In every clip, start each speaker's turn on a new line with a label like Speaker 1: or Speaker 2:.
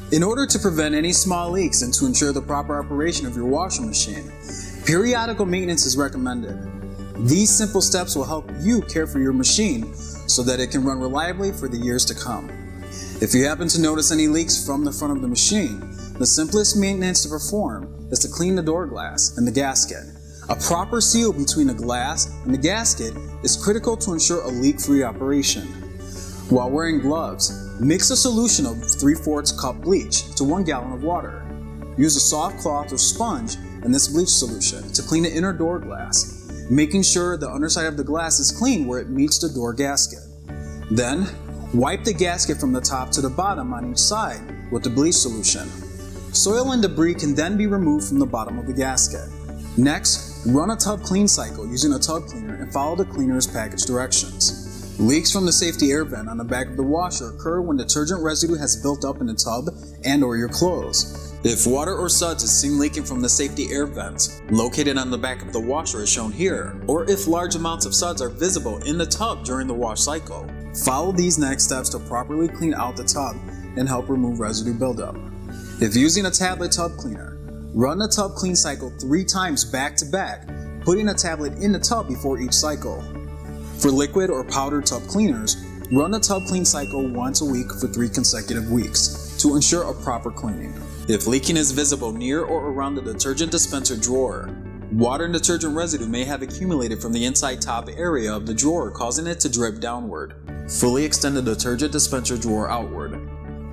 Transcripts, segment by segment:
Speaker 1: In order to prevent any small leaks and to ensure the proper operation of your washing machine, periodical maintenance is recommended. These simple steps will help you care for your machine so that it can run reliably for the years to come. If you happen to notice any leaks from the front of the machine, the simplest maintenance to perform is to clean the door glass and the gasket. A proper seal between the glass and the gasket is critical to ensure a leak-free operation. While wearing gloves, mix a solution of 3/4 cup bleach to 1 gallon of water. Use a soft cloth or sponge in this bleach solution to clean the inner door glass, making sure the underside of the glass is clean where it meets the door gasket. Then, wipe the gasket from the top to the bottom on each side with the bleach solution. Soil and debris can then be removed from the bottom of the gasket. Next, run a tub clean cycle using a tub cleaner and follow the cleaner's package directions. Leaks from the safety air vent on the back of the washer occur when detergent residue has built up in the tub and/or your clothes. If water or suds is seen leaking from the safety air vent, located on the back of the washer as shown here, or if large amounts of suds are visible in the tub during the wash cycle, follow these next steps to properly clean out the tub and help remove residue buildup. If using a tablet tub cleaner, run the tub clean cycle 3 times back to back, putting a tablet in the tub before each cycle. For liquid or powdered tub cleaners, run the tub clean cycle once a week for 3 consecutive weeks to ensure a proper cleaning. If leaking is visible near or around the detergent dispenser drawer, water and detergent residue may have accumulated from the inside top area of the drawer, causing it to drip downward. Fully extend the detergent dispenser drawer outward.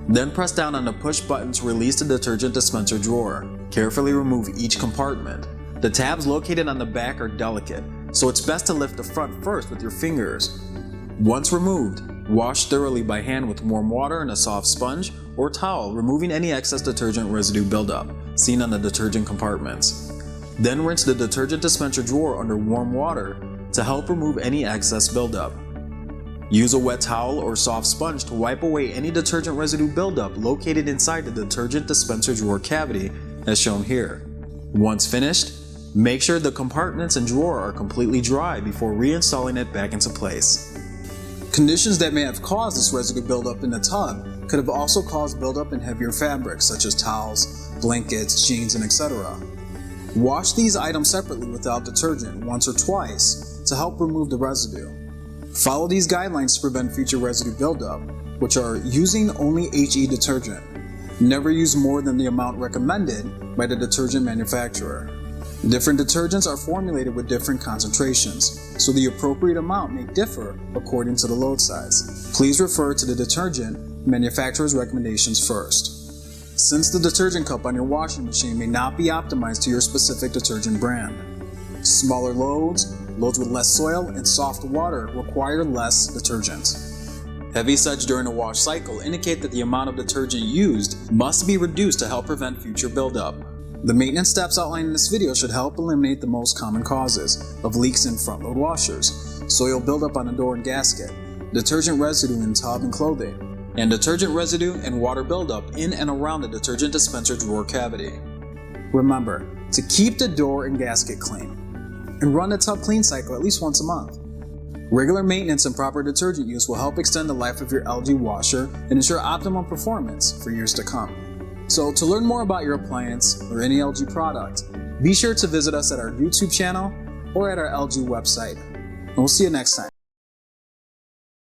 Speaker 1: Then press down on the push button to release the detergent dispenser drawer. Carefully remove each compartment. The tabs located on the back are delicate, so it's best to lift the front first with your fingers. Once removed, wash thoroughly by hand with warm water and a soft sponge or towel, removing any excess detergent residue buildup seen on the detergent compartments. Then rinse the detergent dispenser drawer under warm water to help remove any excess buildup. Use a wet towel or soft sponge to wipe away any detergent residue buildup located inside the detergent dispenser drawer cavity as shown here. Once finished, make sure the compartments and drawer are completely dry before reinstalling it back into place. Conditions that may have caused this residue buildup in the tub could have also caused buildup in heavier fabrics such as towels, blankets, jeans, and etc. Wash these items separately without detergent once or twice to help remove the residue. Follow these guidelines to prevent future residue buildup, which are using only HE detergent. Never use more than the amount recommended by the detergent manufacturer. Different detergents are formulated with different concentrations, so the appropriate amount may differ according to the load size. Please refer to the detergent manufacturer's recommendations first. Since the detergent cup on your washing machine may not be optimized to your specific detergent brand. Smaller loads with less soil and soft water require less detergent. Heavy suds during a wash cycle indicate that the amount of detergent used must be reduced to help prevent future buildup. The maintenance steps outlined in this video should help eliminate the most common causes of leaks in front load washers, soil buildup on the door and gasket, detergent residue in tub and clothing, and detergent residue and water buildup in and around the detergent dispenser drawer cavity. Remember to keep the door and gasket clean, and run the tub clean cycle at least once a month. Regular maintenance and proper detergent use will help extend the life of your LG washer and ensure optimum performance for years to come. So to learn more about your appliance or any LG product, be sure to visit us at our YouTube channel or at our LG website. And we'll see you next time.